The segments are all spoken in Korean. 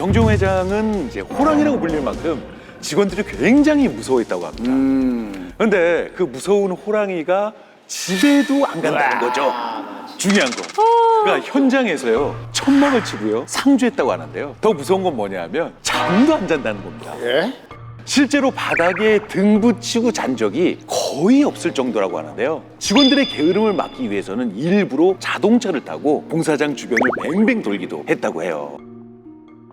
정주영 회장은 이제 호랑이라고 불릴 만큼 직원들이 굉장히 무서워했다고 합니다. 그런데 그 무서운 호랑이가 집에도 안 간다는 거죠. 중요한 거. 그러니까 현장에서요, 천막을 치고요, 상주했다고 하는데요. 더 무서운 건 뭐냐 하면 잠도 안 잔다는 겁니다. 예? 실제로 바닥에 등 붙이고 잔 적이 거의 없을 정도라고 하는데요. 직원들의 게으름을 막기 위해서는 일부러 자동차를 타고 공사장 주변을 뱅뱅 돌기도 했다고 해요.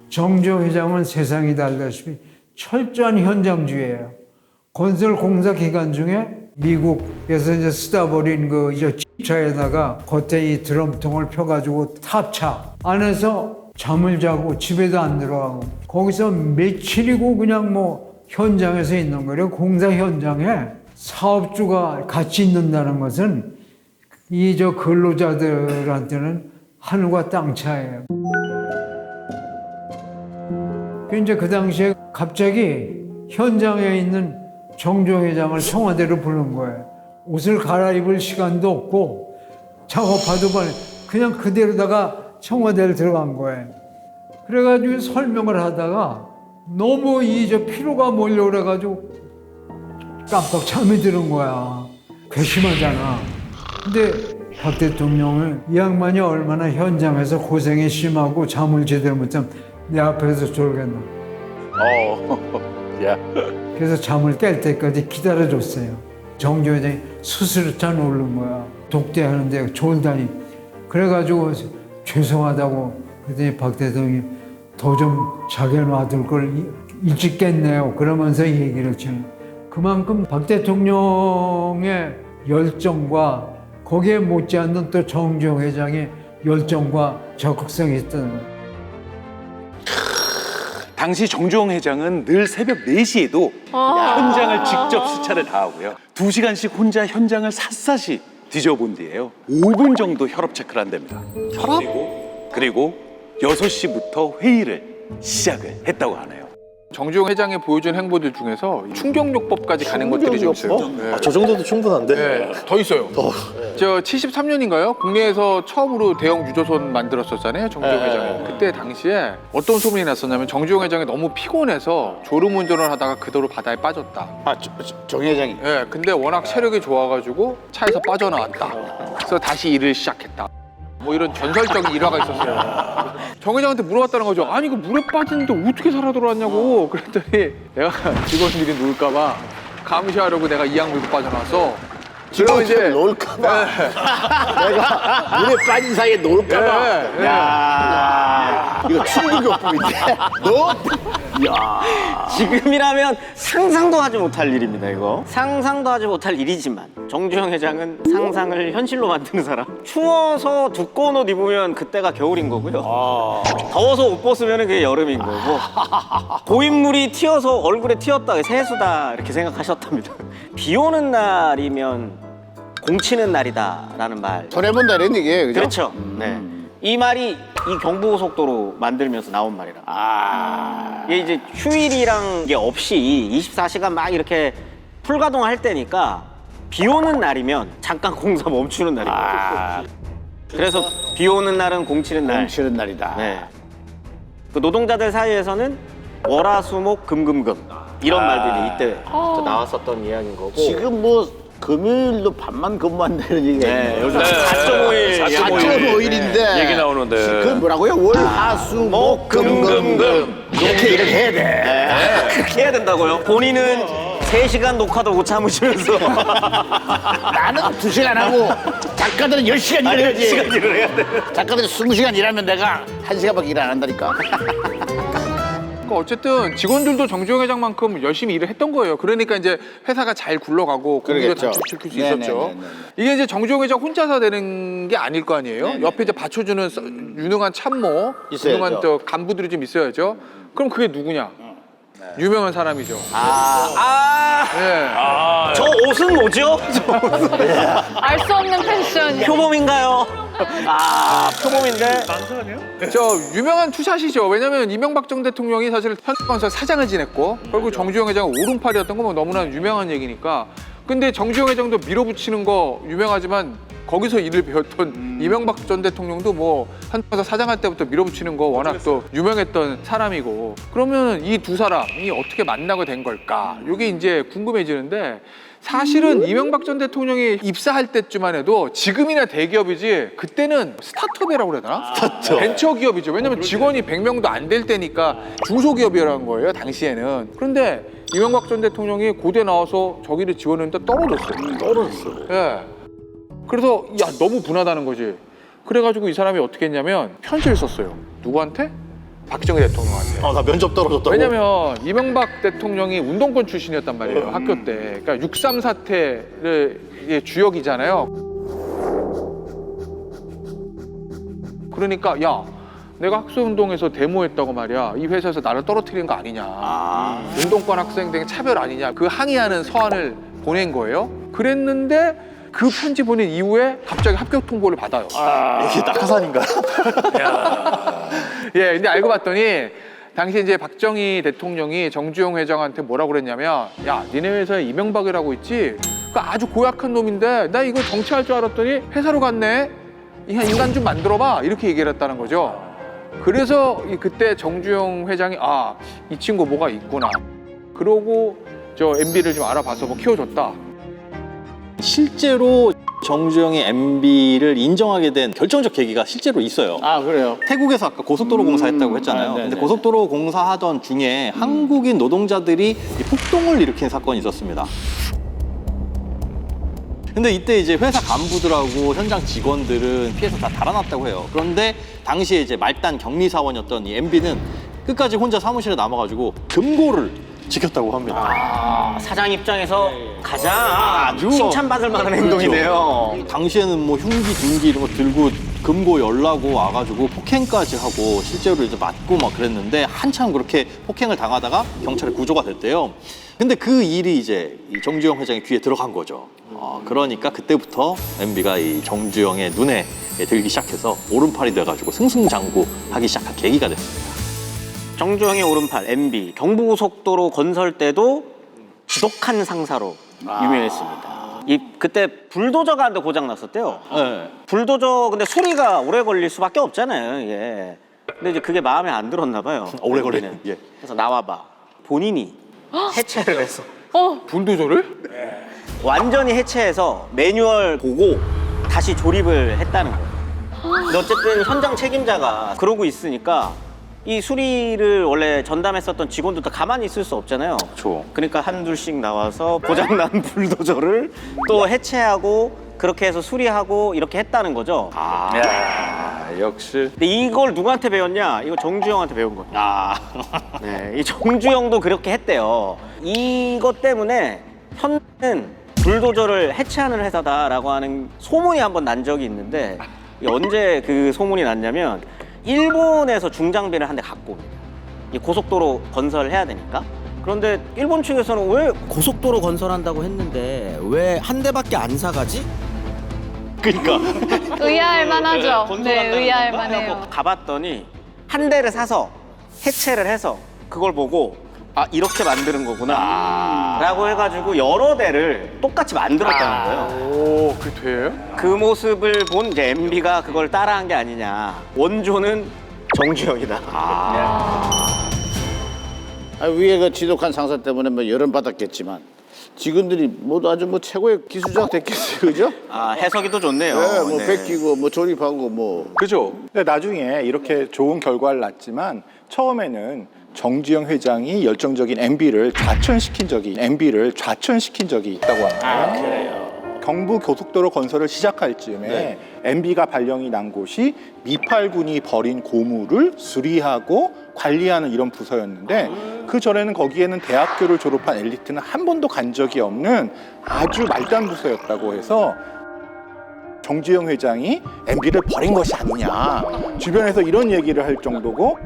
정주영 회장은 세상이 달다시피 철저한 현장주의예요. 건설 공사 기간 중에 미국에서 이제 쓰다 버린 그 차에다가 겉에 이 드럼통을 펴가지고 탑차 안에서 잠을 자고 집에도 안 들어가고 거기서 며칠이고 그냥 뭐 현장에서 있는 거래요. 공사 현장에 사업주가 같이 있는다는 것은 이 근로자들한테는 하늘과 땅 차이예요. 이제 그 당시에 갑자기 현장에 있는 정주영 회장을 청와대로 부른 거예요. 옷을 갈아입을 시간도 없고 작업하도 그냥 그대로다가 청와대를 들어간 거예요. 그래가지고 설명을 하다가 너무 피로가 몰려오래가지고 깜빡 잠이 드는 거야. 괘씸하잖아. 근데 박 대통령은 이 양반이 얼마나 현장에서 고생이 심하고 잠을 제대로 못 자면 내 앞에서 졸겠나. 야. 그래서 잠을 깰 때까지 기다려줬어요. 정주영 회장이 수스루차 오른 거야. 독대하는데 졸다니. 그래가지고 죄송하다고 그랬더니 박 대통령이 더 좀 자기를 놔둘 걸 일찍 깼네요. 그러면서 얘기를 치는. 그만큼 박 대통령의 열정과 거기에 못지않는 또 정주영 회장의 열정과 적극성이 있다는 거예요. 당시 정주영 회장은 늘 새벽 4시에도 현장을 직접 수차를 다 하고요. 2시간씩 혼자 현장을 샅샅이 뒤져본 뒤에요. 5분 정도 혈압 체크를 한답니다. 혈압? 그리고 6시부터 회의를 시작을 했다고 하네요. 정주영 회장이 보여준 행보들 중에서 충격요법까지 가는 것들이 좀 있어요. 네. 아, 저 정도도 충분한데? 네, 더 있어요. 저 73년인가요? 국내에서 처음으로 대형 유조선 만들었었잖아요, 정주영 회장이. 그때 당시에 어떤 소문이 났었냐면 정주영 회장이 너무 피곤해서 졸음운전을 하다가 그대로 바다에 빠졌다. 아, 정 회장이. 네, 근데 워낙 체력이 좋아가지고 차에서 빠져나왔다. 그래서 다시 일을 시작했다. 뭐 이런 전설적인 일화가 있었어요. 정 회장한테 물어봤다는 거죠. 아니, 그 물에 빠지는데 어떻게 살아 돌아왔냐고. 그랬더니 내가 직원들이 놀까봐 감시하려고 내가 이악 물고 빠져나왔어. 그럼 이제 놀까봐. 내가 물에 빠진 사이에 놀까봐. 네, 야, 이거 충격요법인데. 너? 야. 지금이라면 상상도 하지 못할 일입니다, 이거. 상상도 하지 못할 일이지만 정주영 회장은 상상을 현실로 만드는 사람. 추워서 두꺼운 옷 입으면 그때가 겨울인 거고요. 더워서 옷 벗으면 그게 여름인 거고. 고인물이 튀어서 얼굴에 튀었다, 세수다 이렇게 생각하셨답니다. 비 오는 날이면 공치는 날이다라는 말. 손해본다 이런 얘기예요, 그죠? 그렇죠. 네. 이 말이 이 경부고속도로 만들면서 나온 말이라. 이게 이제 휴일이란 게 없이 24시간 막 이렇게 풀가동할 때니까 비 오는 날이면 잠깐 공사 멈추는 날입니다. 그래서 비 오는 날은 공치는 날. 공치는 날이다. 네. 그 노동자들 사이에서는 월화수목 금금금 이런 말들이 이때 나왔었던 이야기인 거고. 지금 뭐 금요일도 밤만 근무한다는 얘기가 네, 있네요. 요즘 4.5일 4.5일인데 얘기 나오는데. 그 뭐라고요? 월, 화, 수, 목, 금, 금, 금. 이렇게 해야 돼. 그렇게 해야 된다고요? 본인은 3시간 녹화도 못 참으시면서 나는 2시간 하고 작가들은 10시간 일해야지. 10시간 일을 해야 돼. 작가들이 20시간 일하면 내가 1시간밖에 일 안 한다니까. 그러니까 어쨌든 직원들도 정주영 회장만큼 열심히 일을 했던 거예요. 그러니까 이제 회사가 잘 굴러가고 공기도 그러겠죠. 단축시킬 수 네네네네. 있었죠. 이게 이제 정주영 회장 혼자서 되는 게 아닐 거 아니에요. 옆에 이제 받쳐주는 유능한 참모, 있어야죠. 유능한 또 간부들이 좀 있어야죠. 그럼 그게 누구냐? 유명한 사람이죠. 네. 저 옷은 뭐죠? 알 수 없는 패션. 표범인가요? 표범인데. 저 유명한 투샷이죠. 왜냐면 이명박 전 대통령이 사실 현대건설 사장을 지냈고 결국 정주영 회장은 오른팔이었던 건 뭐 너무나 유명한 얘기니까. 근데 정주영 회장도 밀어붙이는 거 유명하지만 거기서 일을 배웠던 이명박 전 대통령도 뭐 한국에서 사장할 때부터 밀어붙이는 거 워낙 또 유명했던 사람이고 그러면 이 두 사람이 어떻게 만나게 된 걸까? 이게 이제 궁금해지는데 사실은 이명박 전 대통령이 입사할 때쯤만 해도 지금이나 대기업이지 그때는 스타트업이라고 그래야 되나? 벤처 기업이죠. 왜냐면 직원이 100명도 안 될 때니까 중소기업이라는 거예요, 당시에는. 그런데 이명박 전 대통령이 고대 나와서 저기를 지원했는데 떨어졌어요. 예. 그래서 야 너무 분하다는 거지. 그래가지고 이 사람이 어떻게 했냐면 편지를 썼어요. 누구한테? 박정희 대통령한테. 나 면접 떨어졌다고? 왜냐면 이명박 대통령이 운동권 출신이었단 말이에요. 학교 때. 그러니까 6.3 사태의 주역이잖아요. 그러니까 야 내가 학생운동에서 데모했다고 말이야. 이 회사에서 나를 떨어뜨리는 거 아니냐. 운동권 학생 등 차별 아니냐. 그 항의하는 서한을 보낸 거예요. 그랬는데 그 편지 보낸 이후에 갑자기 합격 통보를 받아요. 이게 낙하산인가? 예, 근데 알고 봤더니 당시 이제 박정희 대통령이 정주영 회장한테 뭐라고 그랬냐면 야, 니네 회사에 이명박이라고 있지? 그 아주 고약한 놈인데 나 이거 정치할 줄 알았더니 회사로 갔네? 인간 좀 만들어봐. 이렇게 얘기를 했다는 거죠. 그래서 그때 정주영 회장이 아, 이 친구 뭐가 있구나. 그러고 저 MB를 좀 알아봐서 뭐 키워줬다. 실제로 정주영이 MB를 인정하게 된 결정적 계기가 실제로 있어요. 그래요? 태국에서 아까 고속도로 공사했다고 했잖아요. 네네. 근데 고속도로 공사하던 중에 한국인 노동자들이 이 폭동을 일으킨 사건이 있었습니다. 근데 이때 이제 회사 간부들하고 현장 직원들은 피해서 다 달아났다고 해요. 그런데 당시에 이제 말단 격리 사원이었던 이 MB는 끝까지 혼자 사무실에 남아가지고 금고를 지켰다고 합니다. 사장 입장에서 가장 칭찬받을 만한 행동이네요. 당시에는 뭐 흉기, 둔기 이런 거 들고 금고 열라고 와가지고 폭행까지 하고 실제로 이제 맞고 막 그랬는데 한참 그렇게 폭행을 당하다가 경찰에 구조가 됐대요. 근데 그 일이 이제 이 정주영 회장의 귀에 들어간 거죠. 그러니까 그때부터 MB가 이 정주영의 눈에 들기 시작해서 오른팔이 돼가지고 승승장구하기 시작한 계기가 됐습니다. 정주영의 오른팔 MB 경부고속도로 건설 때도 지독한 상사로 유명했습니다. 그때 불도저가 한 대 고장 났었대요. 네. 불도저 근데 수리가 오래 걸릴 수밖에 없잖아요. 이게. 근데 이제 그게 마음에 안 들었나 봐요. 오래 걸리는. 예. 그래서 나와봐. 본인이 해체를 했어. 불도저를? 완전히 해체해서 매뉴얼 보고 다시 조립을 했다는 거예요. 근데 어쨌든 현장 책임자가 그러고 있으니까 이 수리를 원래 전담했었던 직원들도 가만히 있을 수 없잖아요. 그렇죠. 그러니까 한둘씩 나와서 고장난 불도저를 또 해체하고 그렇게 해서 수리하고 이렇게 했다는 거죠. 야, 역시. 근데 이걸 누구한테 배웠냐? 이거 정주영한테 배운 거예요. 네, 이 정주영도 그렇게 했대요. 이것 때문에 현대는 불도저를 해체하는 회사다라고 하는 소문이 한번 난 적이 있는데 언제 그 소문이 났냐면 일본에서 중장비를 한 대 갖고 옵니다. 이 고속도로 건설을 해야 되니까. 그런데 일본 측에서는 왜 고속도로 건설한다고 했는데 왜 한 대밖에 안 사가지? 그러니까 의아할 만하죠. 네, 의아할 건가? 만해요. 해갖고 가봤더니 한 대를 사서 해체를 해서 그걸 보고 아 이렇게 만드는 거구나 라고 해가지고 여러 대를 똑같이 만들었다는 거예요. 오, 그게 돼요? 그 모습을 본 이제 MB가 그걸 따라한 게 아니냐. 원조는 정주영이다. 위에 그 지독한 상사 때문에 뭐 열은 받았겠지만 직원들이 모두 아주 뭐 최고의 기술자가 됐겠어요, 그죠? 해석이 또 좋네요. 네, 뭐 네. 베끼고 뭐 조립하고 뭐. 그죠? 근데 나중에 이렇게 좋은 결과를 낳지만 처음에는 정주영 회장이 열정적인 MB를 좌천시킨 적이 있다고 합니다. 경부 고속도로 건설을 시작할 즈음에 MB가 발령이 난 곳이 미팔군이 버린 고무를 수리하고 관리하는 이런 부서였는데 그 전에는 거기에는 대학교를 졸업한 엘리트는 한 번도 간 적이 없는 아주 말단 부서였다고 해서 정주영 회장이 MB를 버린 것이 아니냐 주변에서 이런 얘기를 할 정도고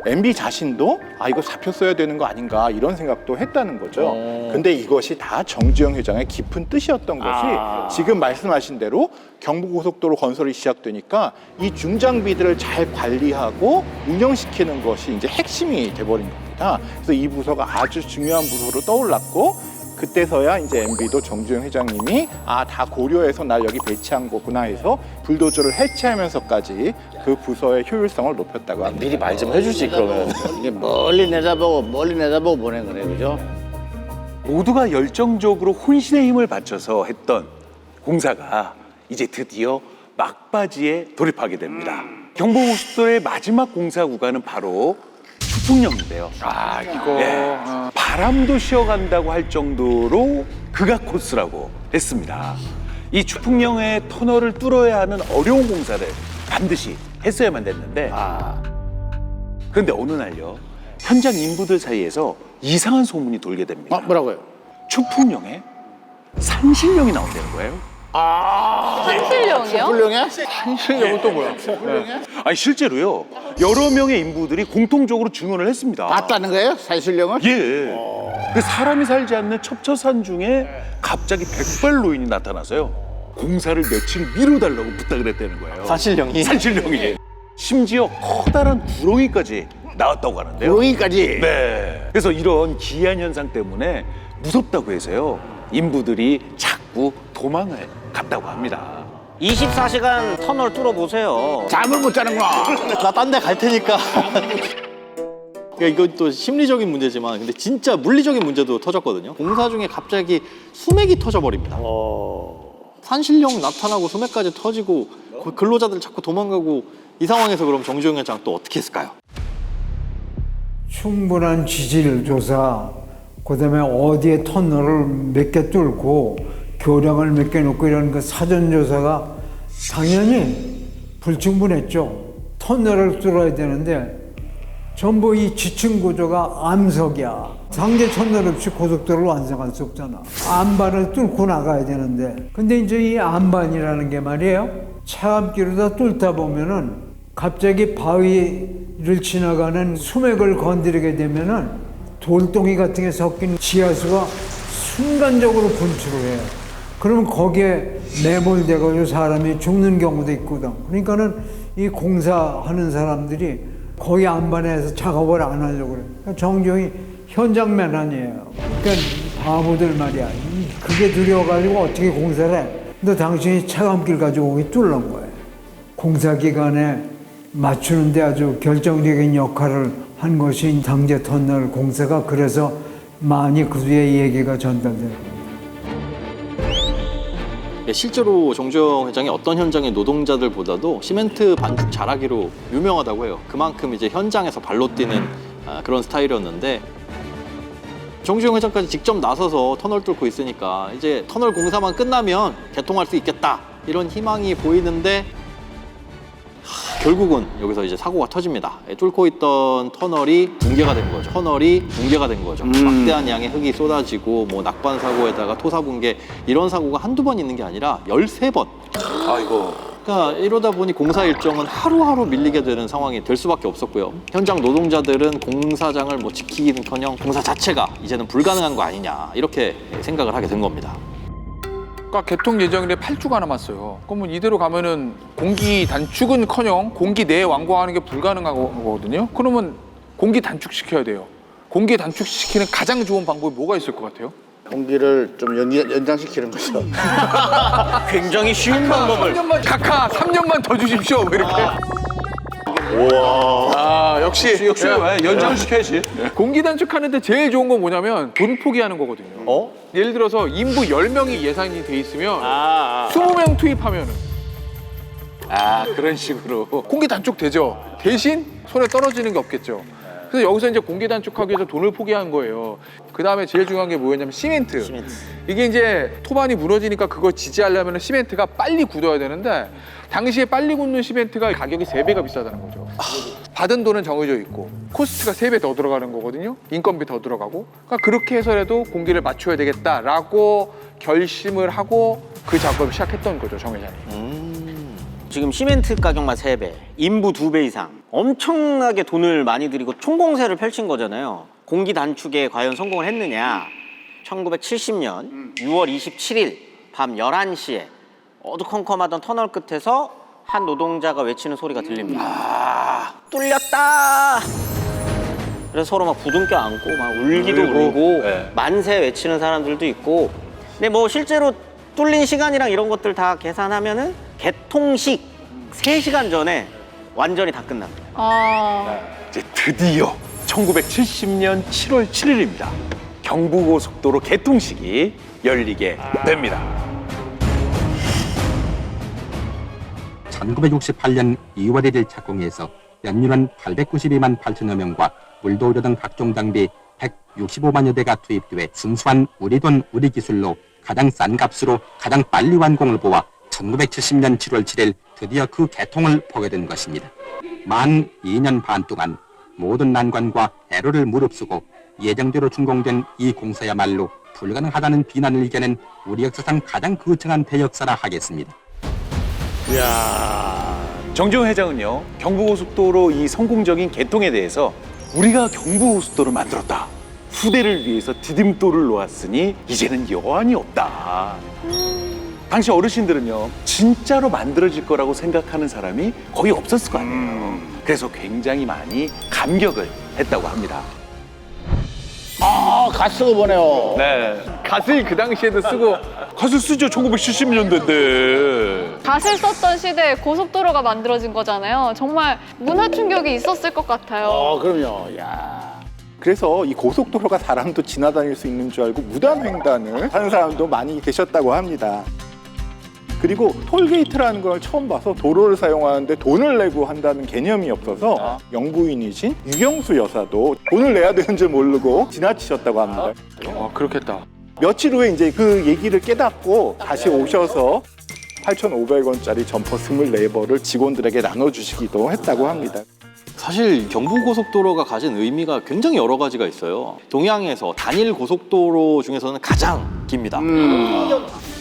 MB 자신도 이거 잡혔어야 되는 거 아닌가 이런 생각도 했다는 거죠. 근데 이것이 다 정주영 회장의 깊은 뜻이었던 것이 지금 말씀하신 대로 경부고속도로 건설이 시작되니까 이 중장비들을 잘 관리하고 운영시키는 것이 이제 핵심이 돼버린 겁니다. 그래서 이 부서가 아주 중요한 부서로 떠올랐고 그때서야 이제 MB도 정주영 회장님이 다 고려해서 날 여기 배치한 거구나 해서 불도저를 해체하면서까지 그 부서의 효율성을 높였다고 합니다. 미리 말 좀 해주지 그러면. 이게 멀리 내다보고 보낸 거네, 그죠? 모두가 열정적으로 혼신의 힘을 바쳐서 했던 공사가 이제 드디어 막바지에 돌입하게 됩니다. 경부고속도로의 마지막 공사 구간은 바로 추풍령인데요. 이거. 예, 바람도 쉬어간다고 할 정도로 극악 코스라고 했습니다. 이 추풍령의 터널을 뚫어야 하는 어려운 공사를 반드시 했어야만 됐는데 그런데 어느 날요 현장 인부들 사이에서 이상한 소문이 돌게 됩니다. 뭐라고요? 추풍령에 산신령이 나온다는 거예요. 산신령이요? 훌륭해? 한실력은 또 뭐야? 아니 실제로요 여러 명의 인부들이 공통적으로 증언을 했습니다. 봤다는 거예요? 산신령을? 예. 그 사람이 살지 않는 첩처산 중에 갑자기 백발 노인이 나타나서요 공사를 며칠 미뤄달라고 부탁을 했다는 거예요. 산신령이? 산신령이. 심지어 커다란 구렁이까지 나왔다고 하는데요. 구렁이까지? 네. 그래서 이런 기이한 현상 때문에 무섭다고 해서요 인부들이 자꾸 도망을 갔다고 합니다. 24시간 터널 뚫어보세요. 잠을 못 자는구나. 나 딴 데 갈 테니까. 그러니까 이건 또 심리적인 문제지만 근데 진짜 물리적인 문제도 터졌거든요. 공사 중에 갑자기 수맥이 터져버립니다. 산신령 나타나고 수맥까지 터지고 근로자들 자꾸 도망가고 이 상황에서 그럼 정주영 회장 또 어떻게 했을까요? 충분한 지질 조사, 그다음에 어디에 터널을 몇 개 뚫고 교량을 몇 개 놓고 이런 그 사전 조사가 당연히 불충분했죠. 터널을 뚫어야 되는데 전부 이 지층 구조가 암석이야. 상계 터널 없이 고속도로를 완성할 수 없잖아. 안반을 뚫고 나가야 되는데 근데 이제 이 안반이라는 게 말이에요. 차암기로 다 뚫다 보면은 갑자기 바위를 지나가는 수맥을 건드리게 되면은 돌덩이 같은 게 섞인 지하수가 순간적으로 분출을 해요. 그러면 거기에 매몰돼가지고 사람이 죽는 경우도 있거든. 그러니까는 이 공사하는 사람들이 거기 안반에서 작업을 안 하려고 그래요. 그러니까 정주영이 현장맨 아니에요. 그러니까 바보들 말이야. 그게 두려워가지고 어떻게 공사를 해? 근데 당신이 차감길 가지고 거기 뚫는 거예요. 공사 기간에 맞추는데 아주 결정적인 역할을 한 것이 당제 터널 공사가 그래서 많이 그 뒤에 얘기가 전달돼요. 실제로 정주영 회장이 어떤 현장의 노동자들보다도 시멘트 반죽 잘하기로 유명하다고 해요. 그만큼 이제 현장에서 발로 뛰는 그런 스타일이었는데 정주영 회장까지 직접 나서서 터널 뚫고 있으니까 이제 터널 공사만 끝나면 개통할 수 있겠다 이런 희망이 보이는데 결국은 여기서 이제 사고가 터집니다. 뚫고 있던 터널이 붕괴가 된 거죠. 막대한 양의 흙이 쏟아지고 뭐 낙반 사고에다가 토사 붕괴 이런 사고가 한두 번 있는 게 아니라 13번. 아이고. 그러니까 이러다 보니 공사 일정은 하루하루 밀리게 되는 상황이 될 수밖에 없었고요. 현장 노동자들은 공사장을 뭐 지키기는커녕 공사 자체가 이제는 불가능한 거 아니냐 이렇게 생각을 하게 된 겁니다. 그러니까 개통 예정일에 8주가 남았어요. 그러면 이대로 가면은 공기 단축은커녕 공기 내완공하는 게 불가능한 거거든요. 그러면 공기 단축시켜야 돼요. 공기 단축시키는 가장 좋은 방법이 뭐가 있을 것 같아요? 공기를 좀 연장시키는 거죠. 굉장히 쉬운 방법을. 3년만 각하 3년만 더 주십시오. 뭐 이렇게. 우와. 역시 연장을 시켜야지. 공기 단축하는데 제일 좋은 건 뭐냐면 돈 포기하는 거거든요. 예를 들어서 인부 10명이 예상이 돼 있으면 20명 투입하면은 그런 식으로. 공기 단축 되죠. 대신 손에 떨어지는 게 없겠죠. 그래서 여기서 이제 공기 단축하기 위해서 돈을 포기한 거예요. 그 다음에 제일 중요한 게 뭐였냐면 시멘트. 이게 이제 토반이 무너지니까 그거 지지하려면 시멘트가 빨리 굳어야 되는데 당시에 빨리 굳는 시멘트가 가격이 3배가 비싸다는 거죠. 받은 돈은 정해져 있고 코스트가 3배 더 들어가는 거거든요. 인건비 더 들어가고. 그러니까 그렇게 해서라도 공기를 맞춰야 되겠다라고 결심을 하고 그 작업을 시작했던 거죠, 정 회장이. 지금 시멘트 가격만 3배, 인부 2배 이상 엄청나게 돈을 많이 들이고 총공세를 펼친 거잖아요. 공기 단축에 과연 성공을 했느냐. 1970년 6월 27일 밤 11시에 어두컴컴하던 터널 끝에서 한 노동자가 외치는 소리가 들립니다. 뚫렸다! 그래서 서로 막 부둥켜 안고 막 울기도 울고 네. 만세 외치는 사람들도 있고. 근데 뭐 실제로 뚫린 시간이랑 이런 것들 다 계산하면은 개통식 3시간 전에 완전히 다 끝납니다. 아, 이제 드디어 1970년 7월 7일입니다. 경부고속도로 개통식이 열리게 됩니다. 1968년 2월 1일 착공해서 연륜한 892만 8천여 명과 물도의료 등 각종 장비 165만여 대가 투입돼 순수한 우리 돈 우리 기술로 가장 싼 값으로 가장 빨리 완공을 보아 1970년 7월 7일 드디어 그 개통을 보게 된 것입니다. 만 2년 반 동안 모든 난관과 애로를 무릅쓰고 예정대로 준공된 이 공사야말로 불가능하다는 비난을 이겨낸 우리 역사상 가장 거창한 대역사라 하겠습니다. 정지용 회장은요, 경부고속도로 이 성공적인 개통에 대해서 우리가 경부고속도로를 만들었다. 후대를 위해서 디딤돌을 놓았으니 이제는 여한이 없다. 당시 어르신들은요, 진짜로 만들어질 거라고 생각하는 사람이 거의 없었을 거 아니에요. 그래서 굉장히 많이 감격을 했다고 합니다. 아, 갓 쓰고 보네요. 네. 갓을 그 당시에도 쓰고 가서 쓰죠. 1970년대인데. 갓을 썼던 시대에 고속도로가 만들어진 거잖아요. 정말 문화 충격이 있었을 것 같아요. 그럼요. 야. 그래서 이 고속도로가 사람도 지나다닐 수 있는 줄 알고 무단횡단을 하는 사람도 많이 계셨다고 합니다. 그리고 톨게이트라는 걸 처음 봐서 도로를 사용하는데 돈을 내고 한다는 개념이 없어서 영부인이신 유경수 여사도 돈을 내야 되는 줄 모르고 지나치셨다고 합니다. 그렇겠다. 며칠 후에 이제 그 얘기를 깨닫고 다시 오셔서 8,500원짜리 점퍼 24벌을 직원들에게 나눠주시기도 했다고 합니다. 사실 경부고속도로가 가진 의미가 굉장히 여러 가지가 있어요. 동양에서 단일 고속도로 중에서는 가장 깁니다.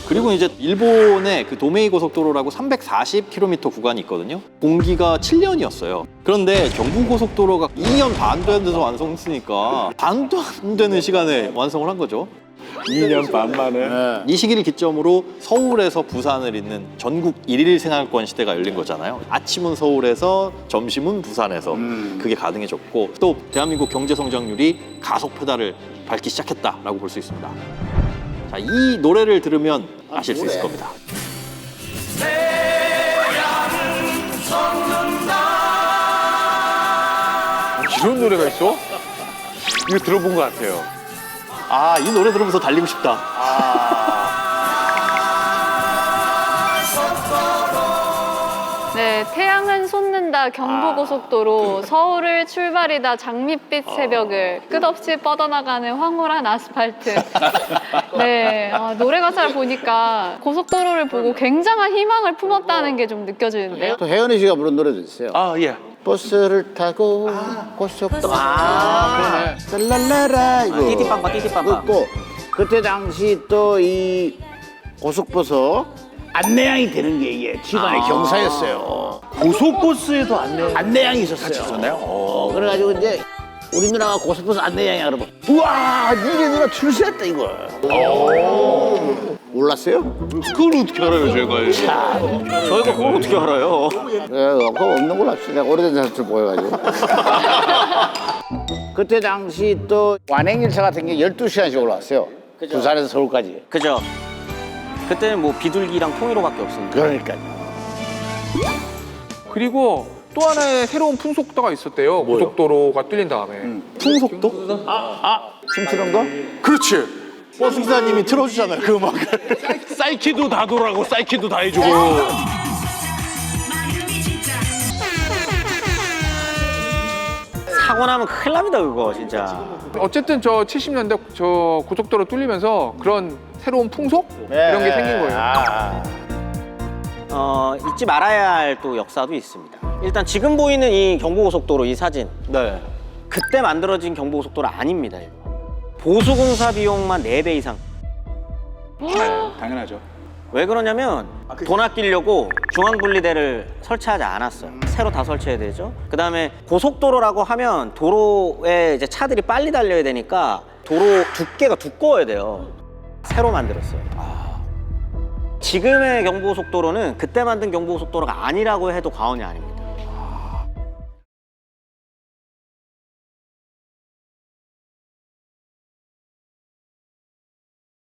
그리고 이제 일본의 그 도메이 고속도로라고 340km 구간이 있거든요. 공기가 7년이었어요. 그런데 경부고속도로가 2년 반 돼서 완성했으니까 반도 안 되는 시간에 완성을 한 거죠. 2년 반 만에. 이 시기를 기점으로 서울에서 부산을 잇는 전국 일일 생활권 시대가 열린 거잖아요. 아침은 서울에서 점심은 부산에서 그게 가능해졌고 또 대한민국 경제 성장률이 가속 페달을 밟기 시작했다라고 볼 수 있습니다. 자, 이 노래를 들으면 아실 수 있을 겁니다. 이런 노래가 있어? 이거 들어본 것 같아요. 아, 이 노래 들으면서 달리고 싶다. 네, 태양은 솟는다 경부고속도로 서울을 출발이다 장밋빛 새벽을 끝없이 뻗어나가는 황홀한 아스팔트. 네, 노래 가사를 보니까 고속도로를 보고 굉장한 희망을 품었다는 게 좀 느껴지는데요. 또 혜연이 씨가 부른 노래도 있어요. 아, 예. 버스를 타고 고속도로 랄랄라라 이거 띠띠빵빵 띠띠빵빵. 그거 그때 당시 또 이 고속버스 안내양이 되는 게 이게 집안의 경사였어요. 고속버스에도 안내양이 있었어요. 있었나요? 그래가지고 이제 우리 누나가 고속버스 안내양이야 그러면 우와 니네 누나 출세했다 이거. 몰랐어요? 그걸 어떻게 알아요, 제가? 저희가 그걸 어떻게 알아요? 그거 없는 걸로 합시다. 내가 오래된 사람들 보여가지고. 그때 당시 또 완행열차 같은 게 12시간씩 올라왔어요. 부산에서 서울까지. 그죠? 그때는 뭐 비둘기랑 통일호밖에 없으니까. 그러니까요. 그리고 또 하나의 새로운 풍속도가 있었대요. 고속도로가 뚫린 다음에. 풍속도? 춤추는 거? 그렇지. 버스 기사님이 틀어주잖아요, 그 음악을. 사이키도 다 돌아가고 사이키도 다 해주고. 사고 나면 큰일 납니다 그거 진짜. 어쨌든 저 70년대 저 고속도로 뚫리면서 그런 새로운 풍속 이런 게 생긴 거예요. 잊지 말아야 할 또 역사도 있습니다. 일단 지금 보이는 이 경부고속도로 이 사진 네. 그때 만들어진 경부고속도로 아닙니다. 이거. 보수공사 비용만 4배 이상. 당연하죠. 왜 그러냐면 돈 아끼려고 중앙분리대를 설치하지 않았어요. 새로 다 설치해야 되죠. 그다음에 고속도로라고 하면 도로에 이제 차들이 빨리 달려야 되니까 도로 두께가 두꺼워야 돼요. 새로 만들었어요. 지금의 경부고속도로는 그때 만든 경부고속도로가 아니라고 해도 과언이 아닙니다.